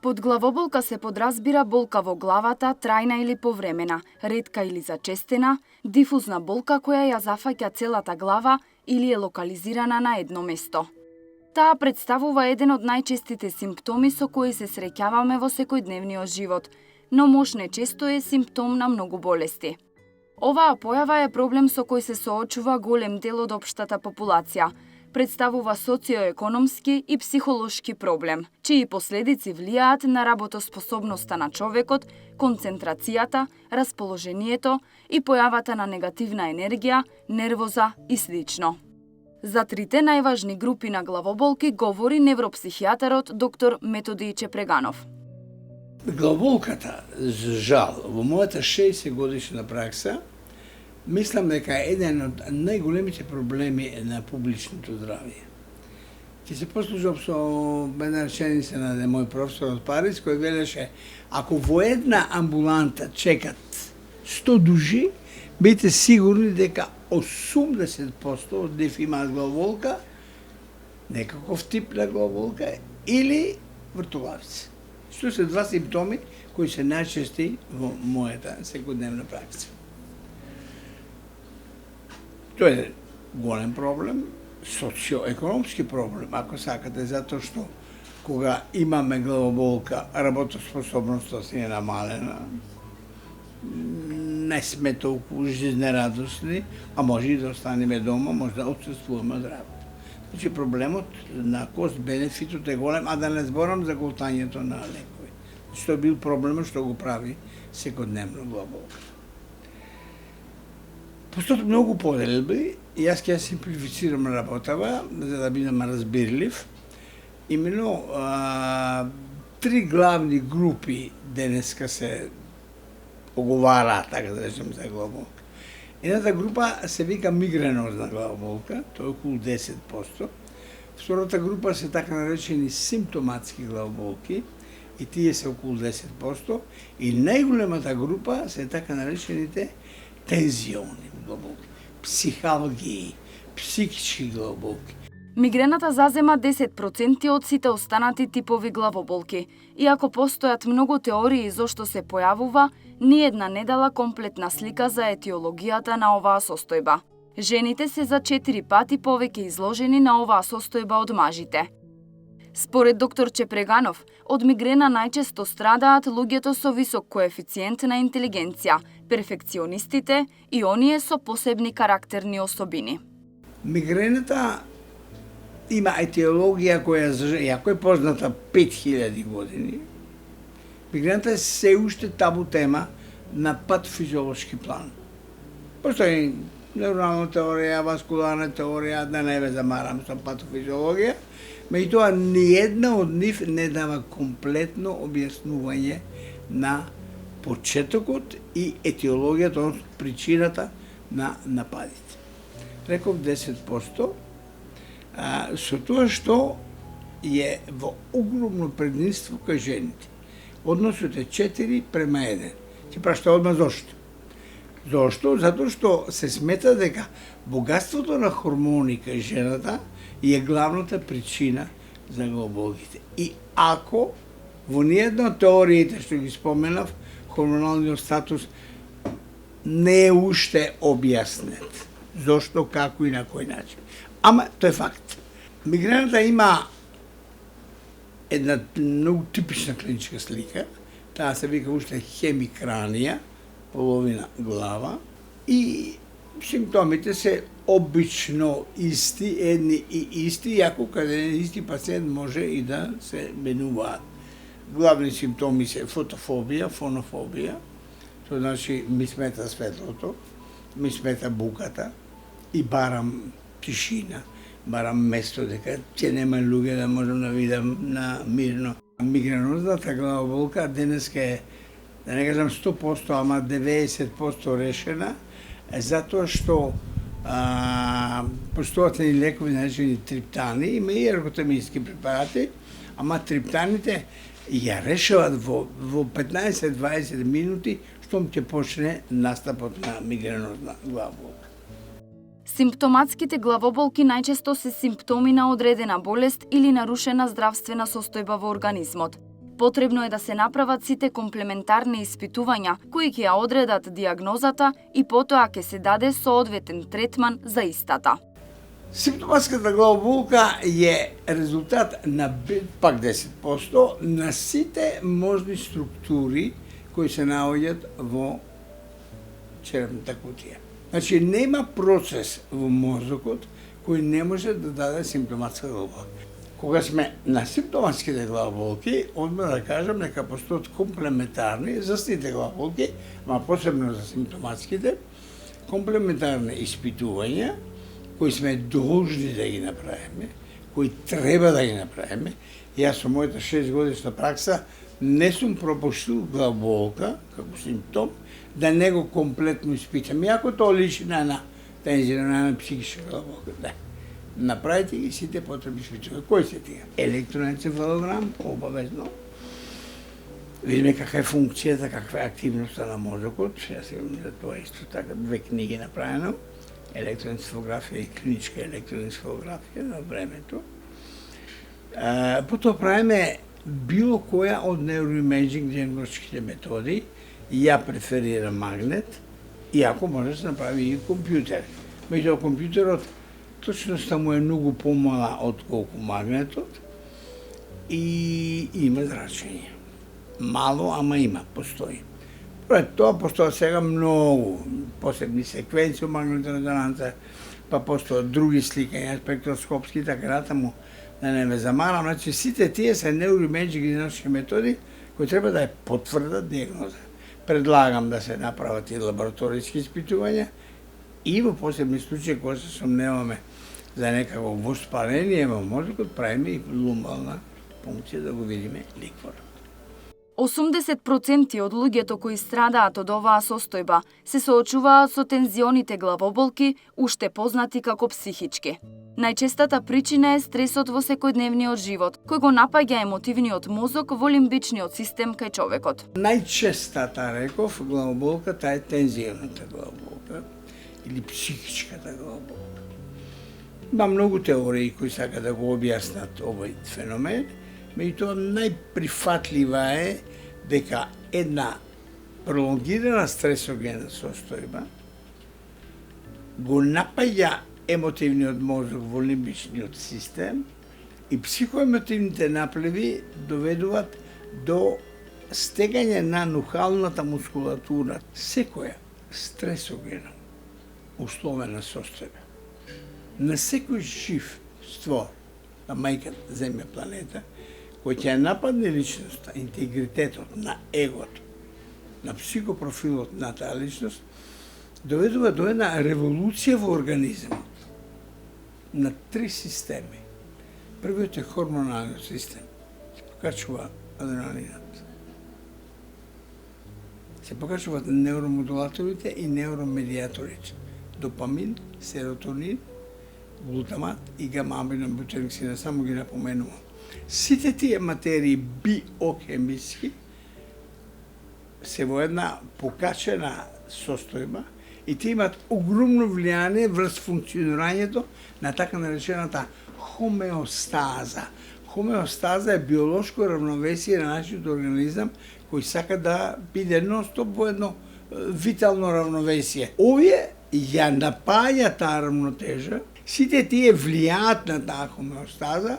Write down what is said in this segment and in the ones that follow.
Под главоболка се подразбира болка во главата, трајна или повремена, ретка или зачестена, дифузна болка која ја зафаќа целата глава или е локализирана на едно место. Таа представува еден од најчестите симптоми со кои се среќаваме во секојдневниот живот, но можне често е симптом на многу болести. Оваа појава е проблем со кој се соочува голем дел од општата популација, представува социоекономски и психолошки проблем, чии последици влијаат на работоспособноста на човекот, концентрацијата, расположението и појавата на негативна енергија, нервоза и слично. За трите најважни групи на главоболки говори невропсихијатарот доктор Методи Чепреганов. Главоболката, за жал, во мојата 60 годишна пракса, мислам дека е еден од најголемите проблеми на публичното здравје. Ќе се послужам со една реченица на мој професор од Париз, кој велеше: ако во една амбуланта чекат 100 души, бидете сигурни дека 80% од нив имаат главоболка, некаков тип на главоболка или вртолавица. Што се два симптоми кои се најчести во мојата секојдневна пракса. Тоа е голем проблем, социоекономски проблем, ако сакате, затоа што кога имаме главоболка, работоспособноста си е намалена, не сме толку жизнерадосни, а може и да останеме дома, може да отсуствуваме од работа. Значи проблемот на кост-бенефитот е голем, а да не зборам за голтањето на лекови. Што бил проблемот што го прави секојдневно главоболка. Постојат многу поделби, и јас ќе ја симплифицирам работава, за да бидам разбирлив. Именно три главни групи денеска се оговараат, така да речем, за главоболка. Едната група се вика мигренозна главоболка, тоа е околу 10%. Втората група се така наречени симптоматски главоболки, и тие се околу 10%. И најголемата група се така наречените тензиони главоболки, психалгии, психички главоболки. Мигрената зазема 10% од сите останати типови главоболки. Иако постојат многу теории зошто се појавува, ни една не дала комплетна слика за етиологијата на оваа состојба. Жените се за 4 пати повеќе изложени на оваа состојба од мажите. Според доктор Чепреганов, од мигрена најчесто страдаат луѓето со висок коефициент на интелигенција, перфекционистите и оние со посебни карактерни особини. Мигрената има етиологија која јако е позната 5000 години. Мигрената е се уште табу тема на патофизиолошки план. Постои неврална теорија, васкуларна теорија, да не ве замарам со патофизиологија, меѓутоа ниедна од нив не дава комплетно објаснување на почетокот и етиологијата, односно причината на нападите. Реков 10%, со тоа што е во огромно предимство кај жените. Односот е 4:1. Ќе прашате одма зошто? Зошто? Затоа што се смета дека богатството на хормони кај жената е главната причина за главоболките. И ако во ниедна од теориите што ги споменав, хормоналниот статус не е уште објаснет. Зошто, како и на кој начин. Ама тоа е факт. Мигрената има една многу типична клиничка слика. Таа се вика уште хемикранија, половина глава, и симптомите се обично исти, едни и исти, иако каде исти пациент може и да се менуваат. Главни симптоми се фотофобија, фонофобија, тоа значи ми смета светлото, ми смета буката и барам тишина, барам место дека ќе нема луѓе да можам да видам на мирно. Мигренозната главоболка денеска е, да не кажам 100%, ама 90% решена, затоа што постојат и лекови наречени триптани, има и ерготамински препарати, ама триптаните ја решават во 15-20 минути штом ќе почне настапот на мигренозна главоболка. Симптоматските главоболки најчесто се симптоми на одредена болест или нарушена здравствена состојба во организмот. Потребно е да се направат сите комплементарни испитувања кои ќе ја одредат диагнозата и потоа ќе се даде соодветен третман за истата. Симптоматската главоболка е резултат на пак 10% на сите можни структури кои се наоѓаат во черепната кутија. Значи нема процес во мозокот кој не може да даде симптоматска главоболка. Кога сме на симптоматските главоболки, одма да кажам нека постојат комплементарни за сите главоболки, ама посебно за симптоматските, комплементарни испитувања кои сме должни да ги направиме, кои треба да ги направиме. Јас со мојата 6 годишна пракса не сум пропуштил главоболка како симптом, да не го комплетно испитам. Иако тоа личи на една тензија, на една психичка главоболка. Да. Направите ги сите потребни испитувања. Кои се тие? Електроенцефалограм, обавезно. Видиме каква е функцијата, каква е активноста на мозокот. Јас имам за тоа исто така 2 книги направено. Електроенцефалографија и клиничка електроенцефалографија на времето. Потоа правиме било која од neuroimaging диагностичките методи. Ја преферирам магнет, иако може да се направи и компјутер. Меѓутоа компјутерот точноста му е многу помала од колку магнетот и има зрачење. Мало, ама има, постои. Пред тоа постојат сега многу посебни секвенции од магнетна резонанца, па постојат други сликања, спектроскопски, така натаму, да не ме замарам. Значи, сите тие се neuroimaging диагностички методи кои треба да ја потврдат диагноза. Предлагам да се направат и лабораториски испитувања и во посебни случаи кога се сомневаме за некако воспаление во мозокот, правиме и лумбална пункција да го видиме ликворот. 80% од луѓето кои страдаат од оваа состојба се соочуваат со тензионите главоболки, уште познати како психички. Најчестата причина е стресот во секојдневниот живот, кој го напаѓа емотивниот мозок во лимбичниот систем кај човекот. Најчестата, реков, главоболката е тензионата главоболка или психичката главоболка. Има многу теории кои сака да го објаснат овој феномен, меѓутоа најприфатлива е дека една пролонгирана стресогена состојба го напаѓа емотивниот мозок во лимбичниот систем и психоемотивните наплеви доведуваат до стегање на нухалната мускулатура. Секоја стресогена условена состојба на секој жив створ на мајката Земја планета кој ќе нападне личноста, интегритетот на егото, на психопрофилот на таа личност, доведува до една револуција во организмот на 3 системи. Првиот е хормоналниот систем. Се покачува адреналинот. Се покачуваат неуромодулаторите и неуромедиаторите. Допамин, серотонин, глутамат и гама-аминобутериксина, само ги напоменувам. Сите тие материи биохемиски се во една покачена состојба и тие имаат огромно влијание врз функционирањето на така наречената хомеостаза. Хомеостаза е биолошко равновесие на нашиот организам кој сака да биде нон-стоп во едно витално равновесие. Овие ја напаѓа таа равнотежа, сите тие влијаат на таа хомеостаза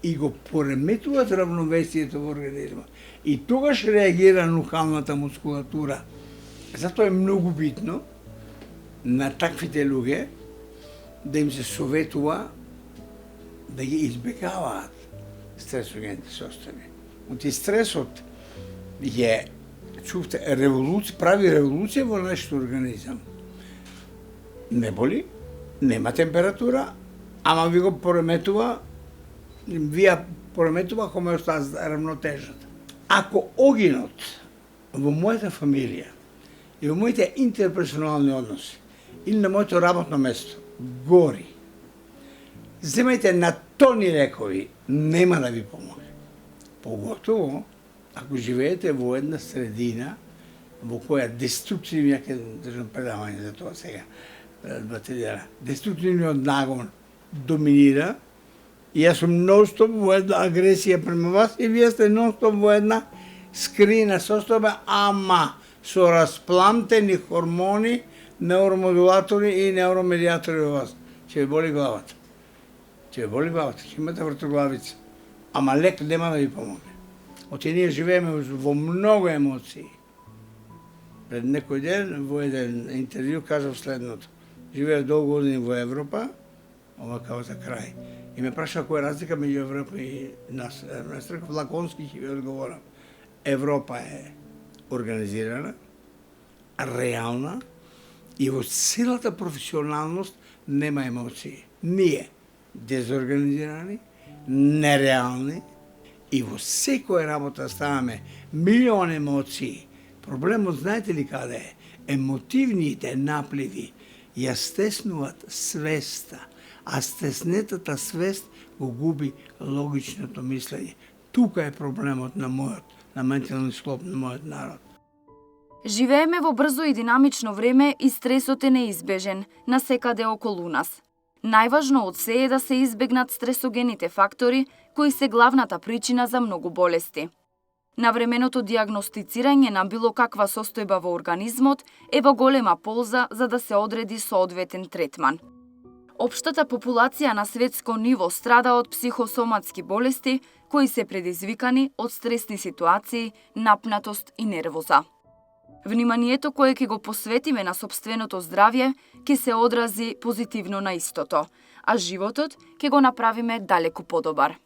и го пореметуваат равновесието во организма. И тогаш реагира нухалната мускулатура. Затоа е многу битно на таквите луѓе да им се советува да ги избегаваат стресогените состојби. Оти стресот е, чувте, прави револуција во нашиот организам. Не боли, нема температура, ама ви го пореметува хомеостазата, равнотежата. Ако огинот во мојата фамилија и во моите интерперсонални односи или на моето работно место гори, земајте на тони лекови, нема да ви помогне. Поготово, ако живеете во една средина во која деструктивниот, ќе држам предавање за тоа сега, 2-3 дена, деструктивниот нагон доминира И јас сум нон-стоп во една агресија према вас и вие сте нон-стоп во една скриена состојба, ама со распламтени хормони, неуромодулатори и неуромедиатори во вас. Ќе ви боли главата. Ќе ви боли главата, ќе имате вртоглавица. Ама лек нема да ви помогне. Оти ние живееме во многу емоции. Пред некој ден во еден интервју кажав следното. Живеев долго години во Европа, ова као за крај. И ме праша која е разлика меѓу Европа и нас. Јас реков лаконски ќе ви одговорам. Европа е организирана, реална и во целата професионалност нема емоции. Ние дезорганизирани, нереални и во секоја работа ставаме милион емоции. Проблемот знаете ли каде е? Емотивните напливи ја стеснуваат свеста, а стеснетата свест го губи логичното мислење. Тука е проблемот на ментални склоп на мојот народ. Живееме во брзо и динамично време и стресот е неизбежен насекаде околу нас. Најважно од се е да се избегнат стресогените фактори, кои се главната причина за многу болести. Навременото дијагностицирање на било каква состојба во организмот е во голема полза за да се одреди соодветен третман. Општата популација на светско ниво страда од психосоматски болести кои се предизвикани од стресни ситуации, напнатост и нервоза. Вниманието кое ќе го посветиме на сопственото здравје ќе се одрази позитивно на истото, а животот ќе го направиме далеку подобар.